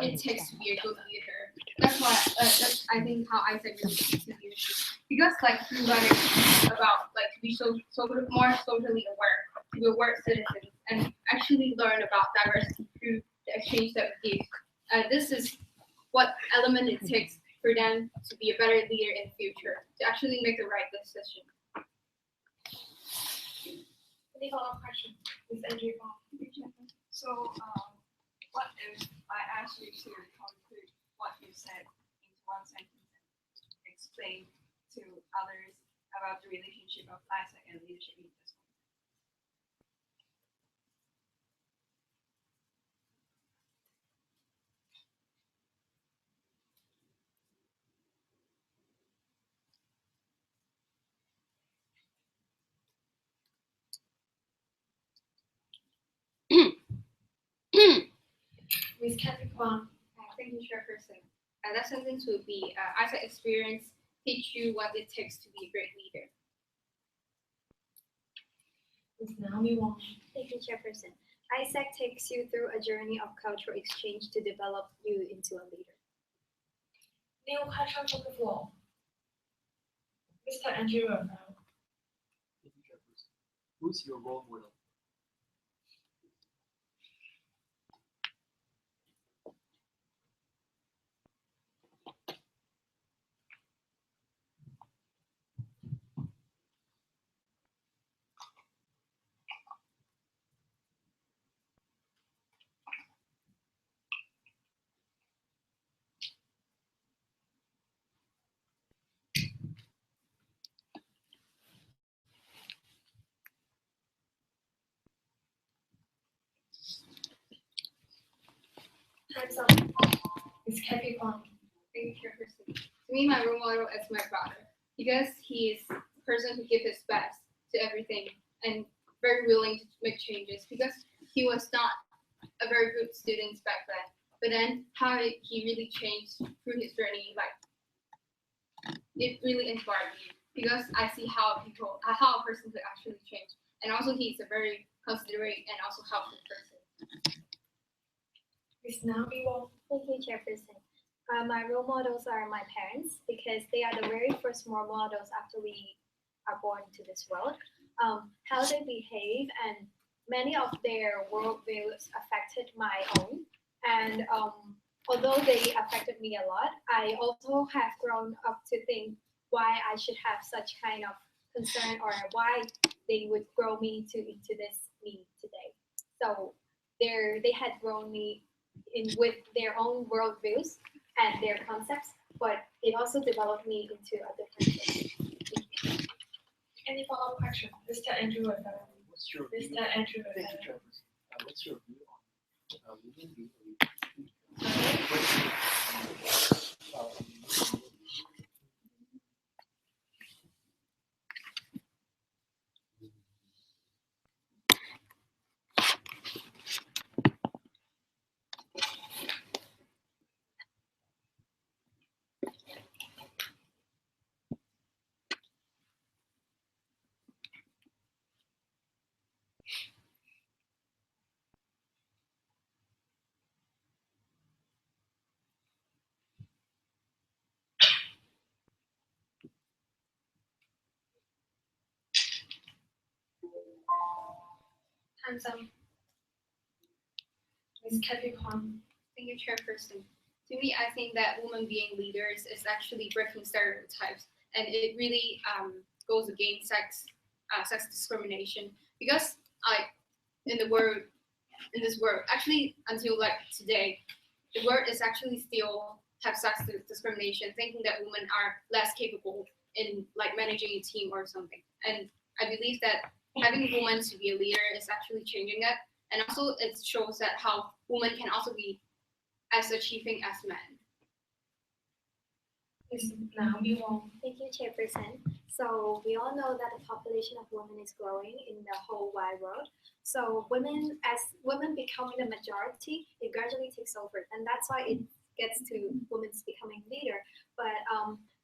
what it takes to be a good leader. That's why that's I think how AIESEC really teaches leadership. Because like you learn about like to be more socially aware, to be aware citizens, and actually learn about diversity through the exchange that we give. This is what element it takes for them to be a better leader in the future, to actually make the right decision. Any follow-up question? Ms. Andrew? So, what if I ask you to conclude what you said into one sentence and explain to others about the relationship of AIESEC and leadership in this one? Ms. Kathy Kwong. Thank you, Chairperson. That sentence would be, AIESEC experience teach you what it takes to be a great leader. Ms. Naomi Wong. Thank you, Chairperson. AIESEC takes you through a journey of cultural exchange to develop you into a leader. New question from the floor. Mr. Andrew Raphael. Thank you, Chairperson. Who's your role model? Time's up. Ms. Kathy Kwong. Thank you, Chairperson. To me, my role model is my father, because he is the person who gives his best to everything and very willing to make changes, because he was not a very good student back then. But then how he really changed through his journey, like it really inspired me, because I see how a person could actually change. And also he's a very considerate and also helpful person. Ms. Naomi Wong. Thank you, Chairperson. My role models are my parents, because they are the very first role models after we are born into this world. How they behave and many of their worldviews affected my own. And although they affected me a lot, I also have grown up to think why I should have such kind of concern, or why they would grow me into this me today. So they had grown me with their own worldviews and their concepts, but it also developed me into a different person. Any follow-up question? Mr. Andrew Raphael. What's your view? Mr. Andrew Thank you, Raphael. Chairperson. What's your view on women being Time's up. Ms. Kathy Kwong. Thank you, Chairperson. To me, I think that women being leaders is actually breaking stereotypes, and it really goes against sex discrimination, because in this world, actually until like today, the world is actually still have sex discrimination, thinking that women are less capable in like managing a team or something. And I believe that having women to be a leader is actually changing that, and also it shows that how women can also be as achieving as men. Ms. Naomi Wong. Thank you, Chairperson. So we all know that the population of women is growing in the whole wide world. So as women becoming the majority, it gradually takes over, and that's why it gets to women's becoming leader. But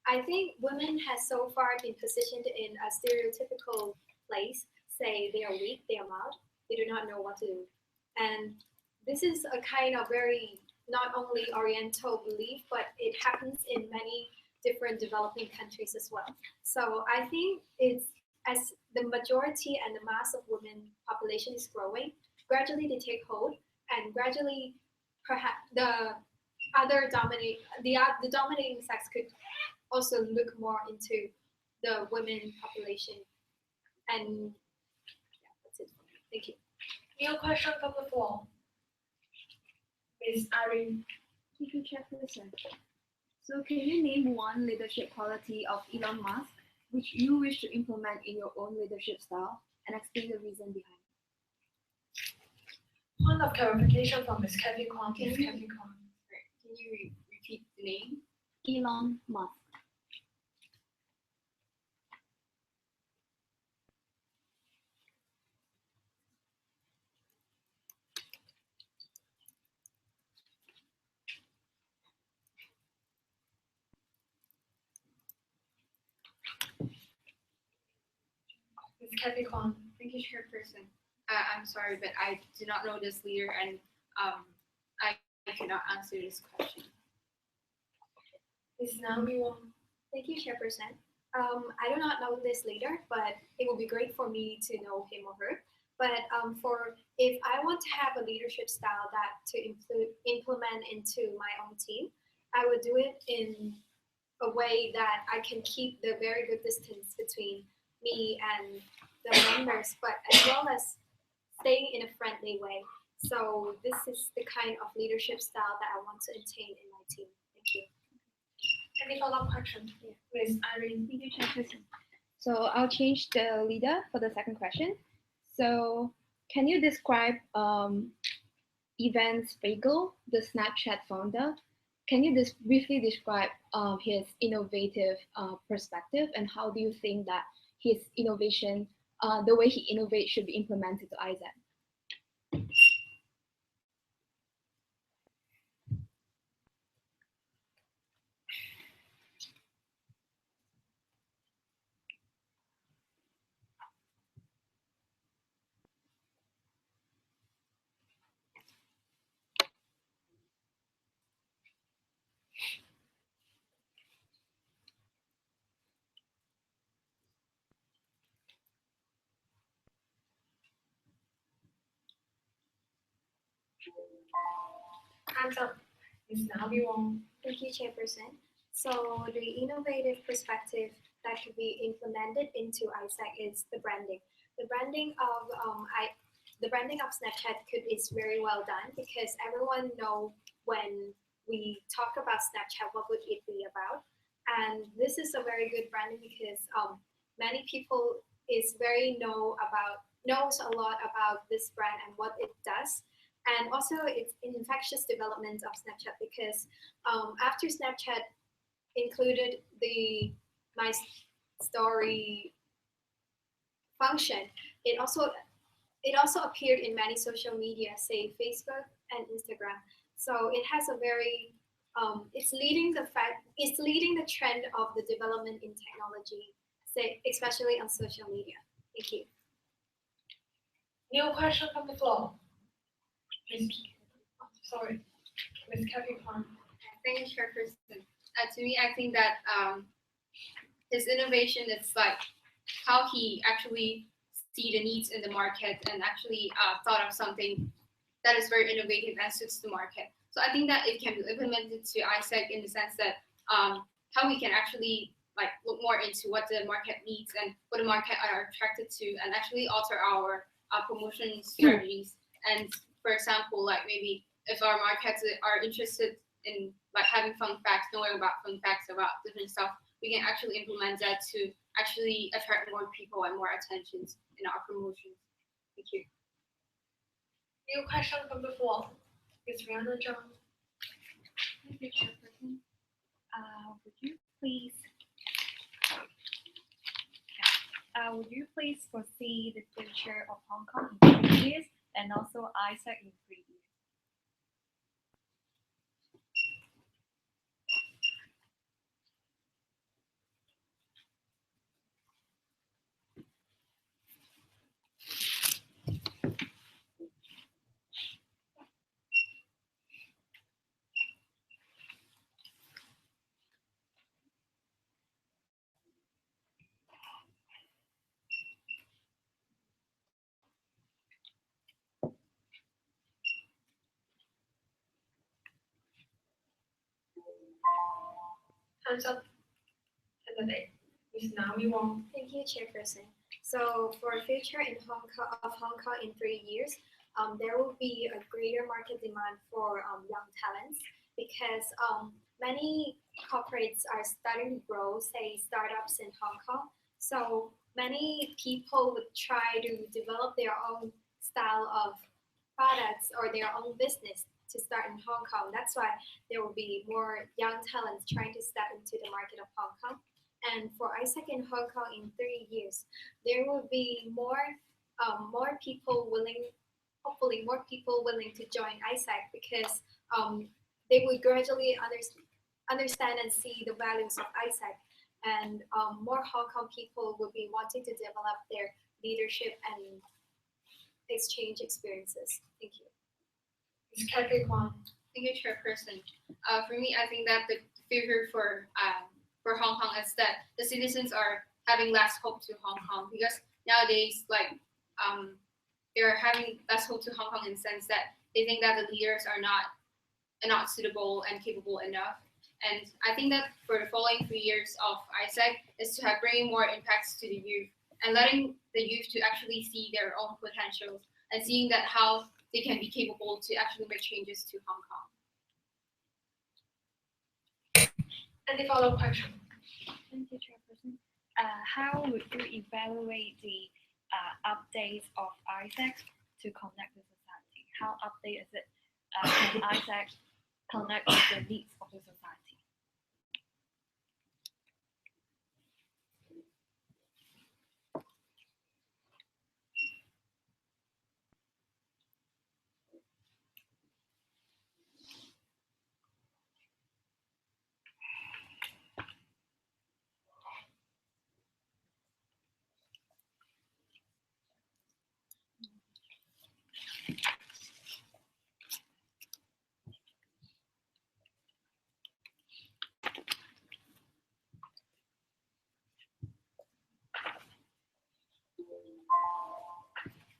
I think women has so far been positioned in a stereotypical place. Say they are weak, they are mild, they do not know what to do, and this is a kind of very not only Oriental belief, but it happens in many different developing countries as well. So I think it's as the majority and the mass of women population is growing, gradually they take hold, and gradually perhaps the dominating sex could also look more into the women population. And yeah, that's it for me. Thank you. New question from the floor. Ms. Irene. Thank you, Chairperson. So can you name one leadership quality of Elon Musk which you wish to implement in your own leadership style and explain the reason behind? Point of clarification from Ms. Kathy Kwan. Can Ms. you- Kathy Kwan. Can you repeat the name? Elon Musk. Ms. Kathy Kwan. Thank you, Chairperson. I'm sorry, but I do not know this leader, and I cannot answer this question. Ms. Naomi Wong. Thank you, Chairperson. I do not know this leader, but it would be great for me to know him or her. But for if I want to have a leadership style that to implement into my own team, I would do it in a way that I can keep the very good distance between me and the members, but as well as staying in a friendly way. So this is the kind of leadership style that I want to attain in my team. Thank you. Any follow-up questions? Ms. Irene. Thank you, Chairperson. So I'll change the leader for the second question. So can you describe Ivan Spiegel, the Snapchat founder? Can you briefly describe his innovative perspective, and how do you think that his innovation, the way he innovates, should be implemented to AIESEC? Hands up. Ms. Naomi Wong. Thank you, Chairperson. So the innovative perspective that could be implemented into AIESEC is the branding. The branding of Snapchat is very well done, because everyone know when we talk about Snapchat, what would it be about? And this is a very good branding, because many people knows a lot about this brand and what it does. And also it's an infectious development of Snapchat, because after Snapchat included the My Story function, it also appeared in many social media, say Facebook and Instagram. So it has a very it's leading the trend of the development in technology, say especially on social media. Thank you. New question from the floor. Sorry. Ms. Kathy Kwan. Thank you, Chairperson. To me, I think that his innovation is like how he actually see the needs in the market and actually thought of something that is very innovative and suits the market. So I think that it can be implemented to AIESEC in the sense that how we can actually like look more into what the market needs and what the market are attracted to, and actually alter our promotion strategies. And for example, like maybe if our markets are interested in like having fun facts, knowing about fun facts about different stuff, we can actually implement that to actually attract more people and more attention in our promotions. Thank you. New question from the floor. Ms. Rihanna Zhang. Thank you, Chairperson. Would you please foresee the future of Hong Kong in 3 years and also AIESEC in 3 years? Time's up. Candidate, Ms. Naomi Wong. Thank you, Chairperson. So for future in Hong Kong in 3 years, there will be a greater market demand for young talents because many corporates are starting to grow, say startups in Hong Kong. So many people would try to develop their own style of products or their own business to start in Hong Kong. That's why there will be more young talents trying to step into the market of Hong Kong. And for AIESEC in Hong Kong in 3 years, there will be more people willing, hopefully more people willing to join AIESEC because they would gradually understand and see the values of AIESEC, and more Hong Kong people will be wanting to develop their leadership and exchange experiences. Thank you. Ms. Kathy Kwan. Thank you, Chairperson. For me, I think that the future for Hong Kong is that the citizens are having less hope to Hong Kong because nowadays, they're having less hope to Hong Kong in the sense that they think that the leaders are not suitable and capable enough. And I think that for the following 3 years of AIESEC is to have bringing more impacts to the youth and letting the youth to actually see their own potentials and seeing that how they can be capable to actually make changes to Hong Kong. Any follow-up question? Thank you, Chairperson. How would you evaluate the updates of AIESEC to connect with society? How updated is it? Can AIESEC connect with the needs of the society?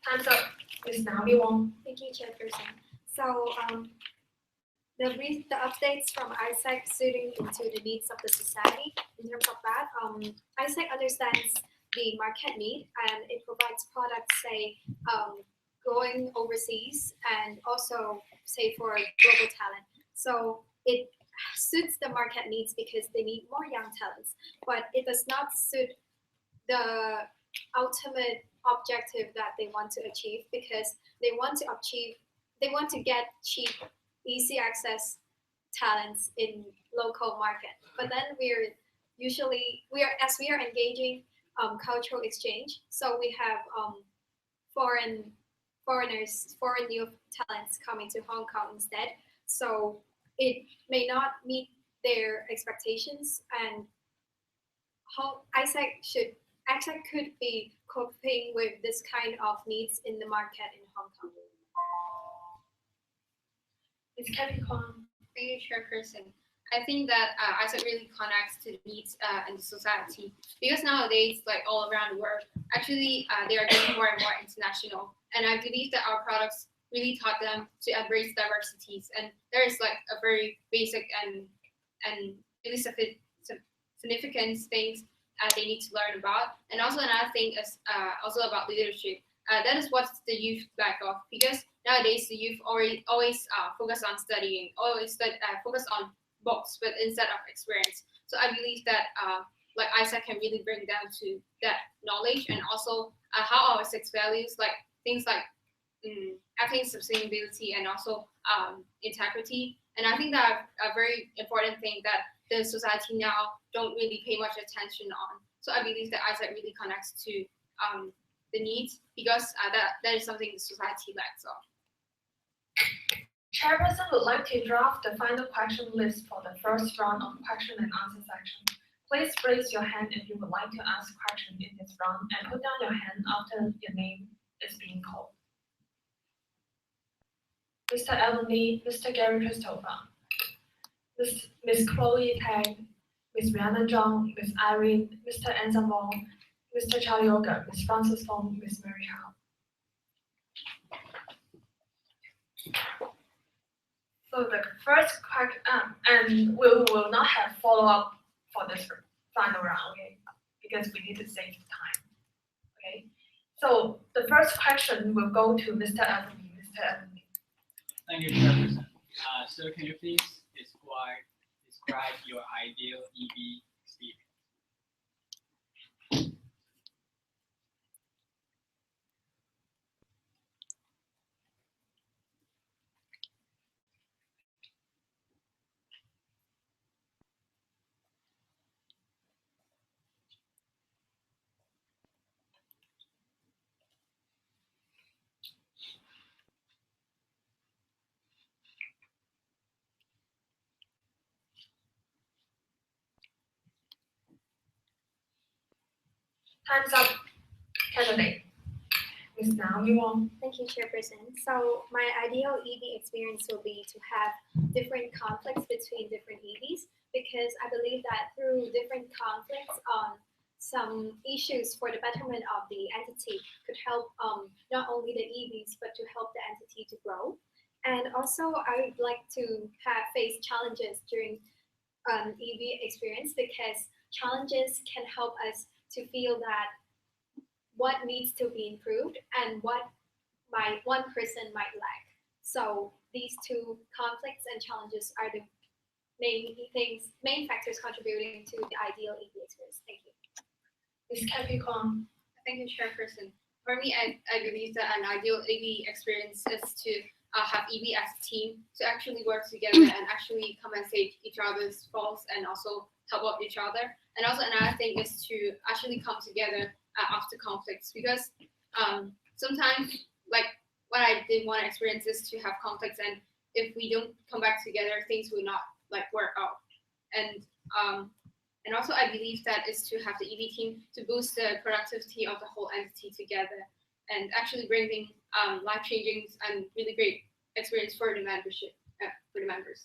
Time's up. Ms. Naomi Wong. Thank you, Chairperson. So the updates from AIESEC suiting into the needs of the society. In terms of that, AIESEC understands the market need and it provides products, say, going overseas and also, say, for global talent. So it suits the market needs because they need more young talents, but it does not suit the ultimate objective that they want to achieve because they want to get cheap, easy access talents in local market. But then we are engaging cultural exchange, so we have foreign youth talents coming to Hong Kong instead. So it may not meet their expectations, and how AIESEC could be coping with this kind of needs in the market in Hong Kong. Ms. Kathy Kwan. Thank you, Chairperson. I think that AIESEC really connects to the needs in the society because nowadays, like all around the world, actually they are getting more and more international. And I believe that our products really taught them to embrace diversities. And there is like a very basic and really significant things they need to learn about. And also another thing is also about leadership. That is what the youth lack of because nowadays the youth always focus on studying, focus on books, but instead of experience. So I believe that like AIESEC can really bring them to that knowledge and also how our six values, like things like ethics, sustainability, and also integrity. And I think that a very important thing that the society now don't really pay much attention on. So I believe that AIESEC really connects to the needs because that is something the society lacks of. Chairperson would like to draft the final question list for the first round of question and answer section. Please raise your hand if you would like to ask a question in this round and put down your hand after your name is being called. Mr. Evan Lee, Mr. Gary Christopher, Ms. Chloe Tang, Ms. Rihanna Zhang, Ms. Irene, Mr. Anson Wong, Mr. Chow Yoga, Ms. Francis Fong, Ms. Mary Chow. So the first question, and we will not have follow-up for this final round, okay? Because we need to save time, okay? So the first question will go to Mr. Anthony. Mr. Anthony. Thank you, Chairperson. So can you please describe your ideal EV experience? Time's up, candidate. Ms. Naomi Wong. Thank you, Chairperson. So my ideal EV experience will be to have different conflicts between different EVs, because I believe that through different conflicts on some issues for the betterment of the entity could help not only the EVs, but to help the entity to grow. And also I would like to face challenges during EV experience, because challenges can help us to feel that what needs to be improved and what one person might lack. So these two conflicts and challenges are the main factors contributing to the ideal EV experience. Thank you. Ms. Kathy Kwong. Thank you, Chairperson. For me, I believe that an ideal EV experience is to have EV as a team, to actually work together and actually compensate each other's faults and also help out each other. And also another thing is to actually come together after conflicts, because sometimes, like, what I didn't want to experience is to have conflicts, and if we don't come back together, things will not work out. And also I believe that is to have the EV team to boost the productivity of the whole entity together and actually bringing life-changing and really great experience for the membership, for the members.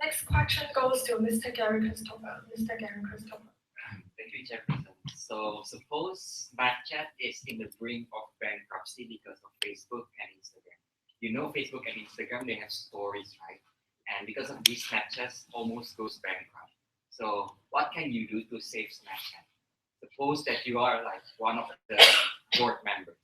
Next question goes to Mr. Gary Christopher. Mr. Gary Christopher. Thank you, Chairperson. So suppose Snapchat is in the brink of bankruptcy because of Facebook and Instagram. You know, Facebook and Instagram, they have stories, right? And because of these, Snapchat almost goes bankrupt. So what can you do to save Snapchat? Suppose that you are like one of the board members.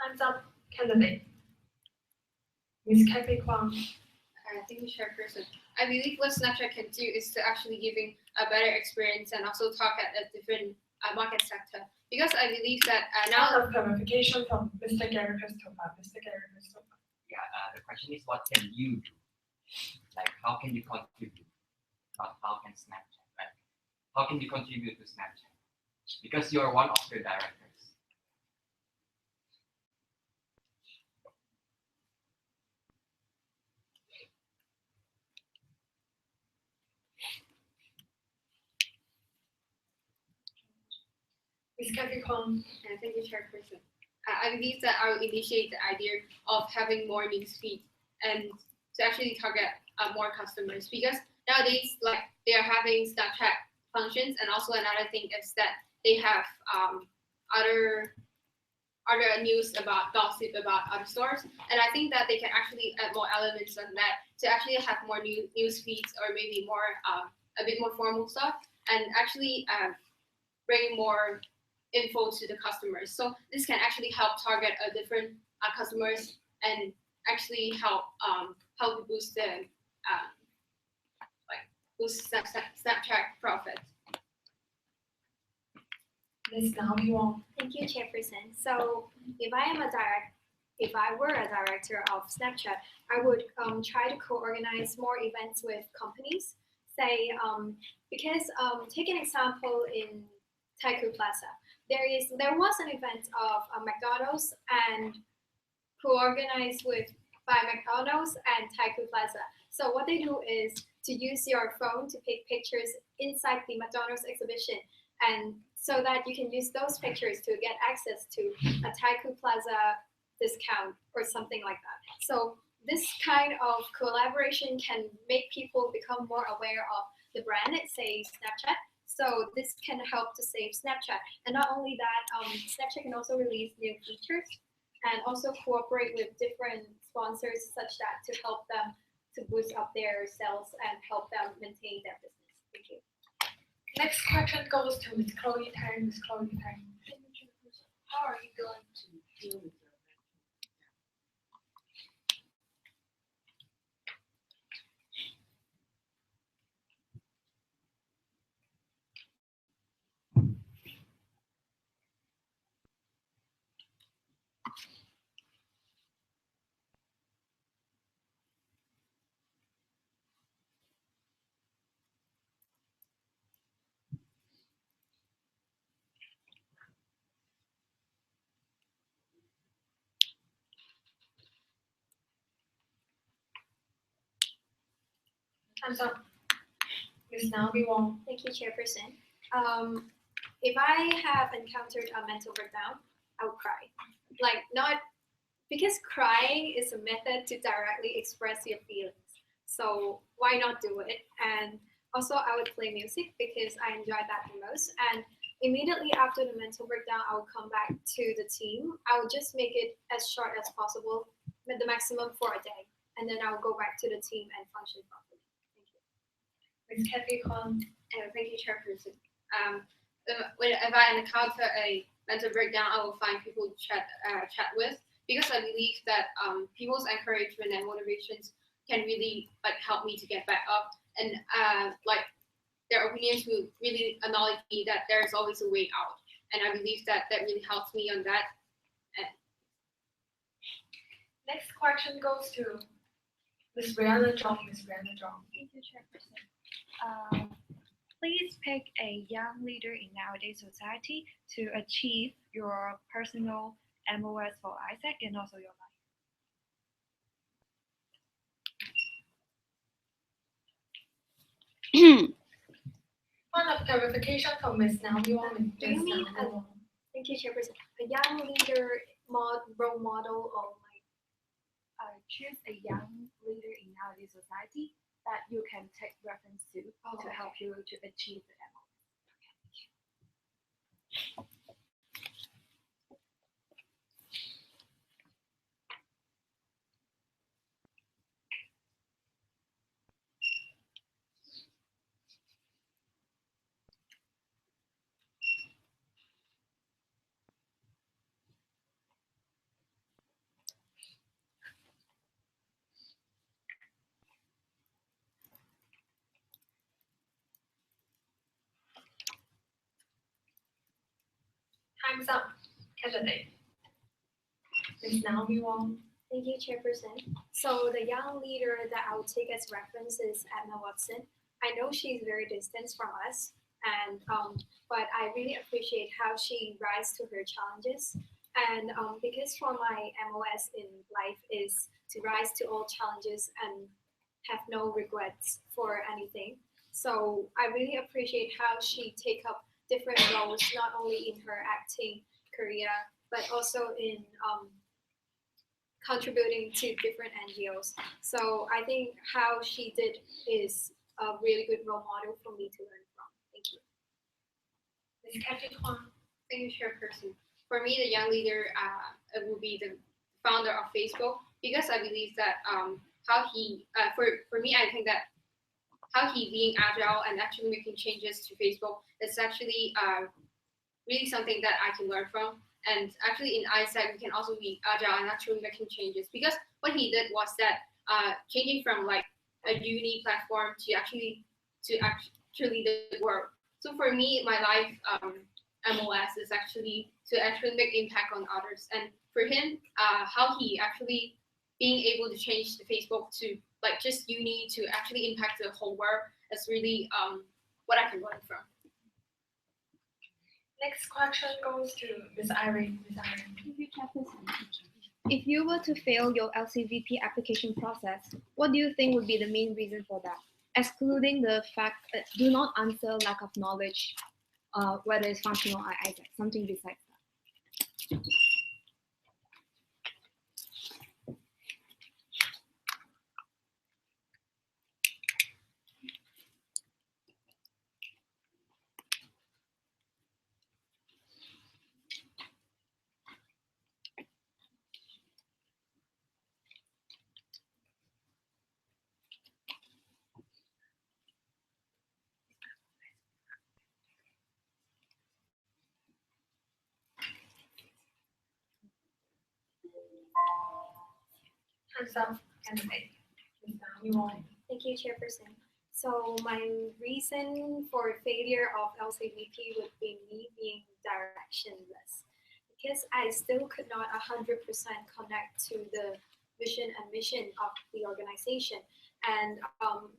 Time's up, candidate. Ms. Kathy Kwong. Thank you, Chairperson. I believe what Snapchat can do is to actually giving a better experience and also talk at a different market sector. Because I believe that now. Round of clarification from Mr. Gary Christopher. Mr. Gary Christopher. Yeah, the question is, what can you do? Like, how can you contribute? Not how can Snapchat, right? How can you contribute to Snapchat? Because you are one of the directors. Ms. Kathy Kwong. Thank you, Chairperson. I believe that I will initiate the idea of having more news feeds and to actually target more customers, because nowadays, like, they are having Snapchat functions, and also another thing is that they have other news about gossip about other stores, and I think that they can actually add more elements on that to actually have more news feeds, or maybe more a bit more formal stuff, and actually bring more info to the customers. So this can actually help target a different customers and actually help to boost the boost Snapchat profit. Ms. Naomi Wong. Thank you, Chairperson. So if I were a director of Snapchat, I would try to co-organize more events with companies. Say, because take an example in Taikoo Plaza. There was an event of McDonald's and co-organized by McDonald's and Taikoo Plaza. So what they do is to use your phone to take pictures inside the McDonald's exhibition and so that you can use those pictures to get access to a Taikoo Plaza discount or something like that. So this kind of collaboration can make people become more aware of the brand, say Snapchat. So this can help to save Snapchat. And not only that, Snapchat can also release new features and also cooperate with different sponsors such that to help them to boost up their sales and help them maintain their business. Thank you. Next question goes to Ms. Chloe Tang. Ms. Chloe Tang. How are you going to deal with your Time's up. Ms. Naomi Wong. Thank you, Chairperson. If I have encountered a mental breakdown, I would cry. Like not because crying is a method to directly express your feelings. So why not do it? And also I would play music because I enjoy that the most. And immediately after the mental breakdown, I would come back to the team. I would just make it as short as possible, with the maximum for a day. And then I would go back to the team and function properly. Ms. Kathy Kwan. Thank you, Chairperson. If I encounter a mental breakdown, I will find people to chat with because I believe that people's encouragement and motivations can really help me to get back up, and their opinions will really acknowledge me that there is always a way out, and I believe that really helps me on that. Next question goes to Ms. Brianna Zhong. Ms. Brianna Zhong. Thank you, Chairperson. Please pick a young leader in nowadays society to achieve your personal MOS for AIESEC and also your life. One of clarification from Ms. Naomi Wong. Do you Ms. mean Naomi Wong. Thank you, Chairperson. A young leader, role model, or Choose a young leader in nowadays society that you can take reference to help you to achieve the MOS. Time's up. Candidate. Ms. Naomi Wong. Thank you, Chairperson. So the young leader that I would take as reference is Edna Watson. I know she's very distant from us, and but I really appreciate how she rises to her challenges. And because for my MOS in life is to rise to all challenges and have no regrets for anything. So I really appreciate how she take up different roles, not only in her acting career, but also in contributing to different NGOs. So I think how she did is a really good role model for me to learn from. Thank you. Ms. Kathy Kwan. Thank you, Chairperson. For me, the young leader will be the founder of Facebook because I believe that how he, for me, I think that how he being agile and actually making changes to Facebook is actually really something that I can learn from. And actually in AIESEC, we can also be agile and actually making changes because what he did was that changing from like a uni platform to actually the world. So for me, my life MOS is actually to actually make impact on others. And for him, how he actually being able to change the Facebook to like just uni to actually impact the whole world is really what I can learn from. Next question goes to Ms. Irene. Ms. Irene. If you were to fail your LCVP application process, what do you think would be the main reason for that? Excluding the fact that do not answer lack of knowledge whether it's functional or ISEC, something besides that. Hands up, candidate. Ms. Naomi Wong. Thank you, Chairperson. So my reason for failure of LCVP would be me being directionless, because I still could not 100% connect to the vision and mission of the organization. And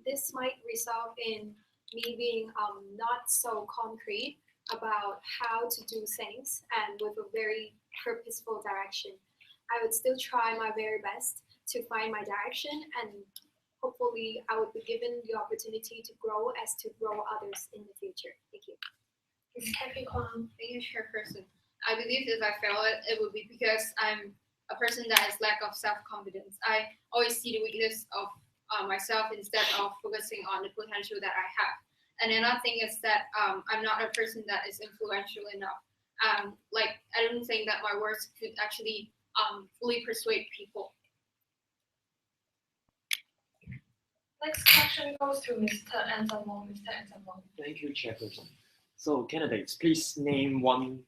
this might result in me being not so concrete about how to do things and with a very purposeful direction. I would still try my very best to find my direction, and hopefully I would be given the opportunity to grow as to grow others in the future. Thank you. Ms. Kathy Kwong. Thank you, Chairperson. I believe if I fail it would be because I'm a person that has lack of self-confidence. I always see the weakness of myself instead of focusing on the potential that I have. And another thing is that I'm not a person that is influential enough. Like, I don't think that my words could actually fully persuade people. Next question goes to Mr. Anson Wong. Mr. Anson Wong. Thank you, Chairperson. So, candidates, please name one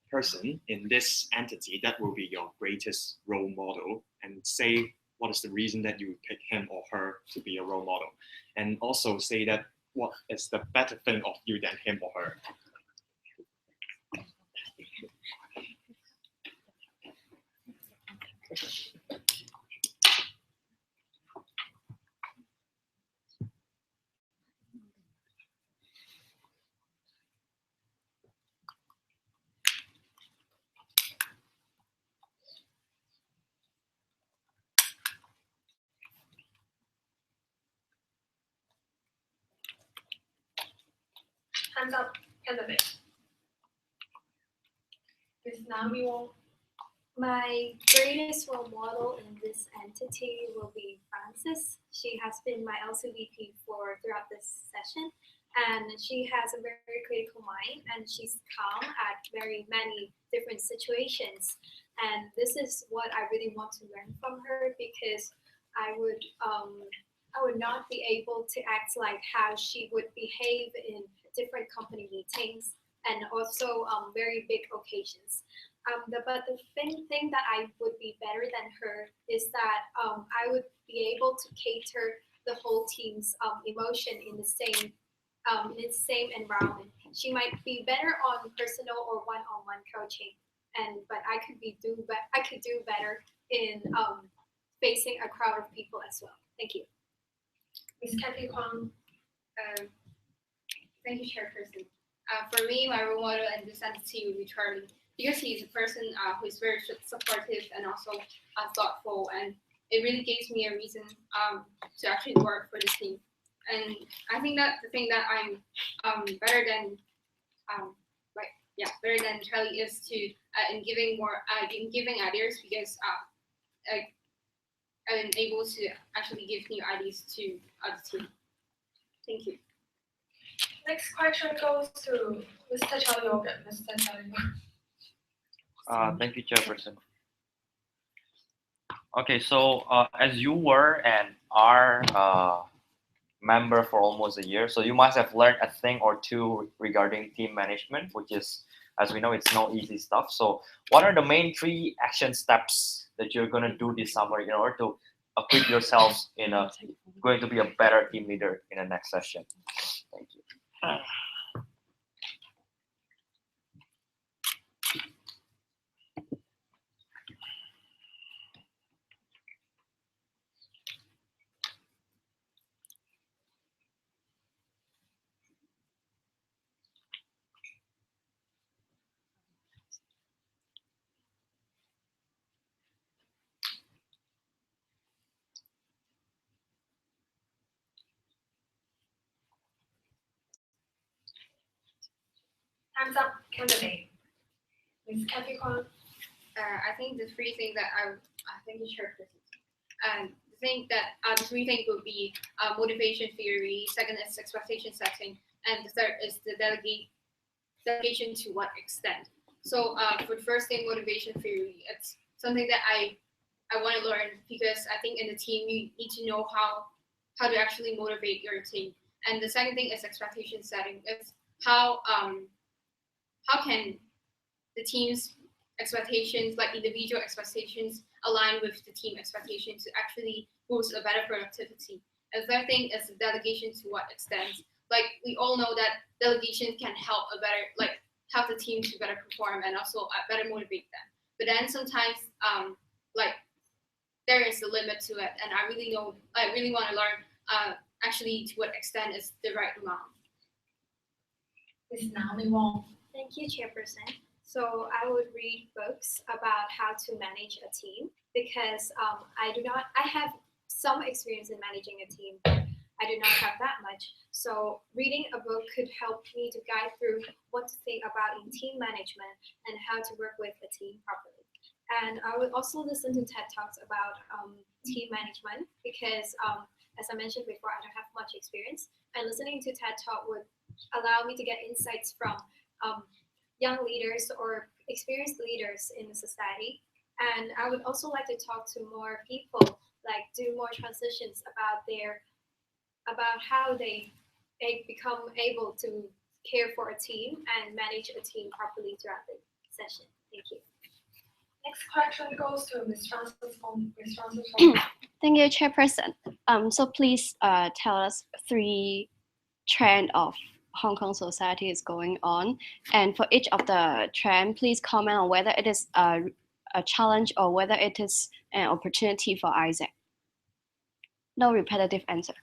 person in this entity that will be your greatest role model, and say what is the reason that you pick him or her to be a role model. And also say that what is the better thing of you than him or her. Hands up, candidate. Ms. Naomi Wong. My greatest role model in this entity will be Frances. She has been my LCVP throughout this session, and she has a very critical mind, and she's calm at very many different situations. And this is what I really want to learn from her, because I would not be able to act like how she would behave in different company meetings and also very big occasions. But the thing that I would be better than her is that I would be able to cater the whole team's emotion in the same environment. She might be better on personal or one-on-one coaching, but I could do better in facing a crowd of people as well. Thank you. Ms. Kathy Kwong. Thank you, Chairperson. For me, my role model in this entity would be Charlie, because he's a person who is very supportive and also thoughtful, and it really gives me a reason to actually work for the team. And I think that the thing that I'm better than Charlie is to in giving ideas, because I'm able to actually give new ideas to the team. Thank you. Next question goes to Mr. Charlie Hogan. Mr. Charlie Hogan. Thank you, Chairperson. Okay, so as you were and are member for almost a year, so you must have learned a thing or two regarding team management, which is, as we know, it's no easy stuff. So what are the main 3 action steps that you're going to do this summer in order to equip yourselves in going to be a better team leader in the next session? Thank you. Time's up, candidate. Ms. Kathy Kwan. I think the three things that I think is chairperson. And the thing that the three things would be motivation theory. Second is expectation setting, and the third is the delegation to what extent. So for the first thing, motivation theory, it's something that I want to learn because I think in the team you need to know how to actually motivate your team. And the second thing is expectation setting. It's how can the team's expectations, like individual expectations, align with the team expectations to actually boost a better productivity. And the third thing is delegation to what extent. Like we all know that delegation can help help the team to better perform and also better motivate them. But then sometimes there is a limit to it, and I really want to learn actually to what extent is the right amount. Ms. Naomi Wong. Thank you, Chairperson. So I would read books about how to manage a team because I have some experience in managing a team, but I do not have that much. So reading a book could help me to guide through what to think about in team management and how to work with a team properly. And I would also listen to TED Talks about team management because, as I mentioned before, I don't have much experience. And listening to TED Talk would allow me to get insights from young leaders or experienced leaders in the society. And I would also like to talk to more people, like do more transitions about how they become able to care for a team and manage a team properly throughout the session. Thank you. Next question goes to Ms. Francis Fong. Ms. Francis Fong. Thank you, Chairperson. So please tell us 3 trends of Hong Kong society is going on, and for each of the trend, please comment on whether it is a challenge or whether it is an opportunity for AIESEC. No repetitive answer.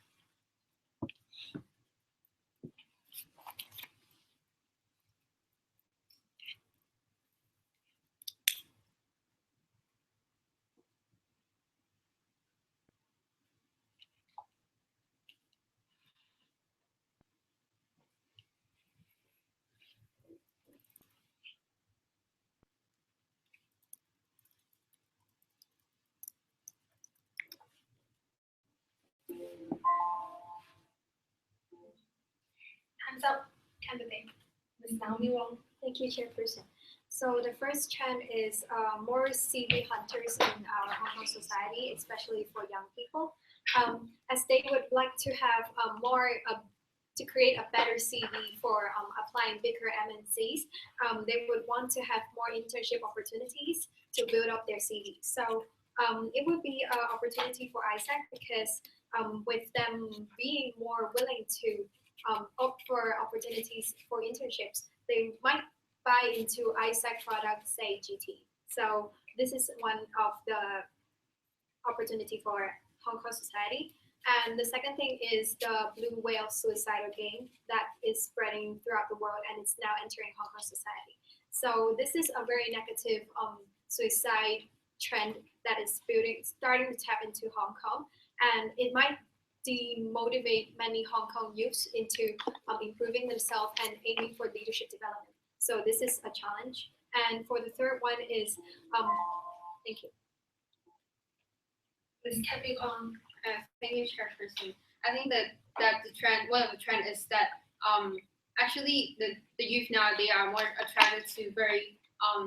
Hands up, candidate. Ms. Naomi Wong. Thank you, Chairperson. So the first trend is more CV hunters in our Hong Kong society, especially for young people, as they would like to have to create a better CV for applying bigger MNCs. They would want to have more internship opportunities to build up their CV. So it would be an opportunity for AIESEC because with them being more willing to opt for opportunities for internships, they might buy into AIESEC products, say GT. So this is one of the opportunity for Hong Kong society. And the second thing is the blue whale suicidal game that is spreading throughout the world and it's now entering Hong Kong society. So this is a very negative suicide trend that is starting to tap into Hong Kong, and it might demotivate many Hong Kong youths into improving themselves and aiming for leadership development. So this is a challenge. And for the third one is, thank you. Ms. Kathy Kwan. Thank you, Chairperson. I think that the trend, one of the trend is that actually the youth now, they are more attracted to very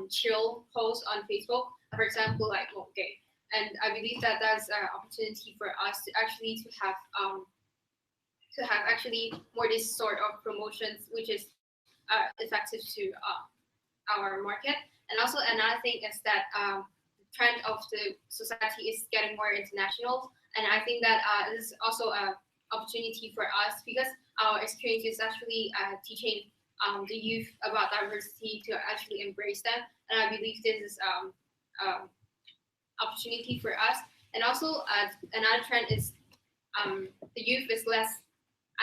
chill posts on Facebook. For example, like okay. And I believe that that's an opportunity for us to actually have actually more this sort of promotions, which is effective to our market. And also another thing is that the trend of the society is getting more international, and I think that this is also an opportunity for us because our experience is actually teaching the youth about diversity to actually embrace them, and I believe this is opportunity for us. And also another trend is the youth is less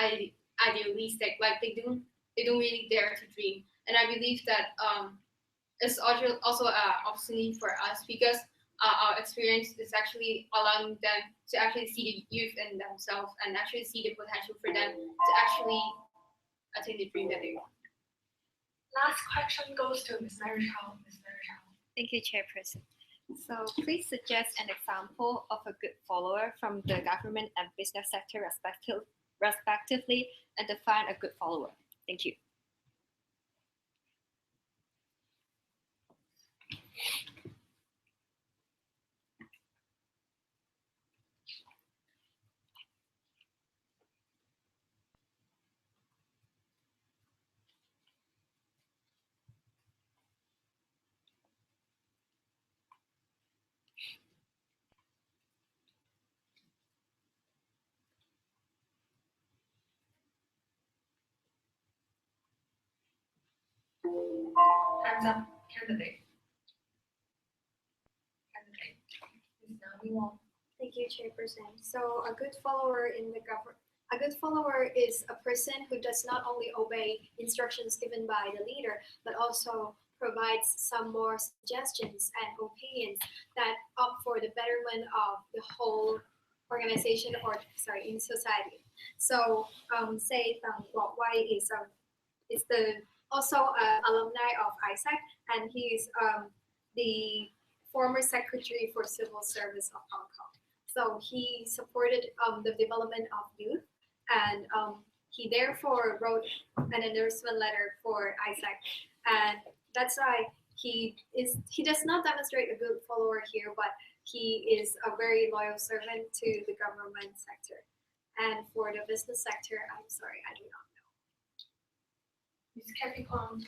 idealistic, like they don't really dare to dream, and I believe that it's also an opportunity for us because our experience is actually allowing them to actually see the youth in themselves and actually see the potential for them to actually attain the dream that they want. Last question goes to Ms. Mary Chow. Ms. Mary Chow. Thank you, Chairperson. So please suggest an example of a good follower from the government and business sector respectively, and define a good follower. Thank you. Hands up, candidate. Ms. Naomi Wong. Thank you, Chairperson. So a good follower in the government, a good follower is a person who does not only obey instructions given by the leader, but also provides some more suggestions and opinions that opt for the betterment of the whole organization or in society. So say Wai is the also alumni of AIESEC, and he is the former Secretary for Civil Service of Hong Kong. So he supported the development of youth, and he therefore wrote an endorsement letter for AIESEC, and that's why he does not demonstrate a good follower here, but he is a very loyal servant to the government sector. And for the business sector, I'm sorry, I do not know. Ms. Kathy Kwong.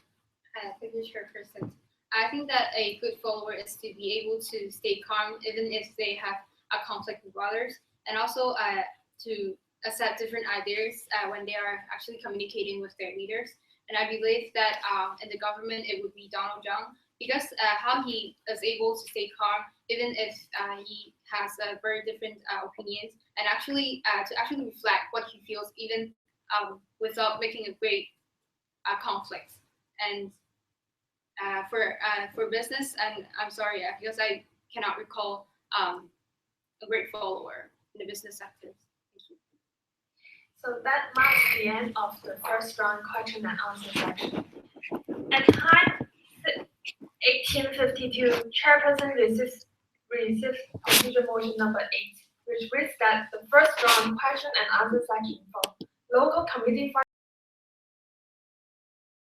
Thank you, Chairperson. I think that a good follower is to be able to stay calm even if they have a conflict with others, and also to accept different ideas when they are actually communicating with their leaders. And I believe that in the government it would be Donald Zhang, because how he is able to stay calm even if he has very different opinions, and actually to actually reflect what he feels even without making a great conflict. And for business, and I'm sorry because I cannot recall a great follower in the business sector. Thank you. So that marks the end of the first round question and answer session. At time 18:52, Chairperson receives procedure motion number 8, which reads that the first round question and answer section for local committee